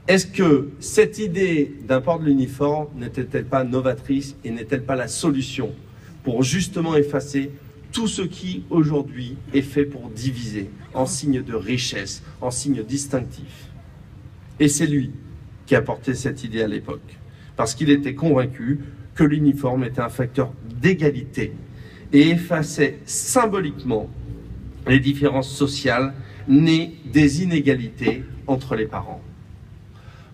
Est-ce que cette idée d'un port de l'uniforme n'était-elle pas novatrice et n'est-elle pas la solution pour justement effacer tout ce qui aujourd'hui est fait pour diviser en signe de richesse, en signe distinctif? Et c'est lui qui a porté cette idée à l'époque, parce qu'il était convaincu que l'uniforme était un facteur d'égalité et effaçait symboliquement les différences sociales nées des inégalités entre les parents.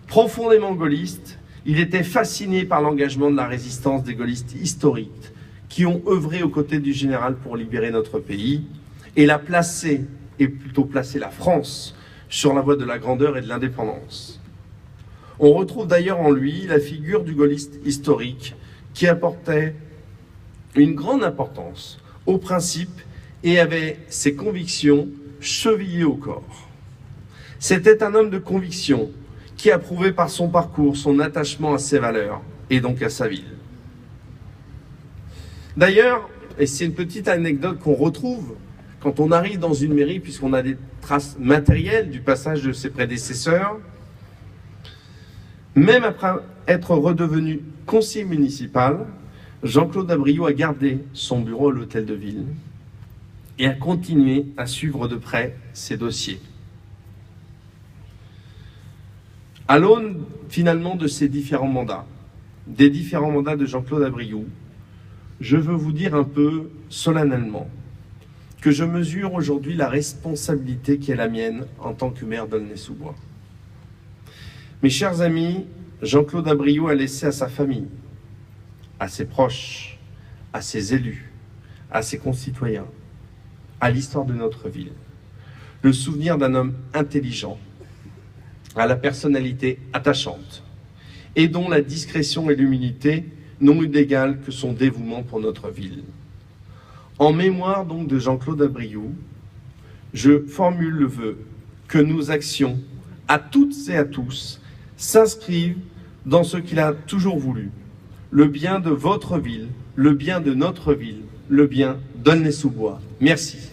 Profondément gaulliste, il était fasciné par l'engagement de la résistance des gaullistes historiques qui ont œuvré aux côtés du général pour libérer notre pays et plutôt placé la France sur la voie de la grandeur et de l'indépendance. On retrouve d'ailleurs en lui la figure du gaulliste historique qui apportait une grande importance aux principes et avait ses convictions chevillées au corps. C'était un homme de conviction qui a prouvé par son parcours son attachement à ses valeurs et donc à sa ville. D'ailleurs, et c'est une petite anecdote qu'on retrouve quand on arrive dans une mairie, puisqu'on a des traces matérielles du passage de ses prédécesseurs, même après être redevenu conseiller municipal, Jean-Claude Abriot a gardé son bureau à l'hôtel de ville et a continué à suivre de près ses dossiers. À l'aune finalement de ces différents mandats, des différents mandats de Jean-Claude Abriot, je veux vous dire un peu solennellement que je mesure aujourd'hui la responsabilité qui est la mienne en tant que maire d'Aulnay-sous-Bois. Mes chers amis, Jean-Claude Abriot a laissé à sa famille, à ses proches, à ses élus, à ses concitoyens, à l'histoire de notre ville, le souvenir d'un homme intelligent, à la personnalité attachante, et dont la discrétion et l'humilité n'ont eu d'égal que son dévouement pour notre ville. En mémoire donc de Jean-Claude Abriot, je formule le vœu que nos actions, à toutes et à tous, s'inscrivent dans ce qu'il a toujours voulu, le bien de votre ville, le bien de notre ville, le bien d'Aulnay-sous-Bois. Merci.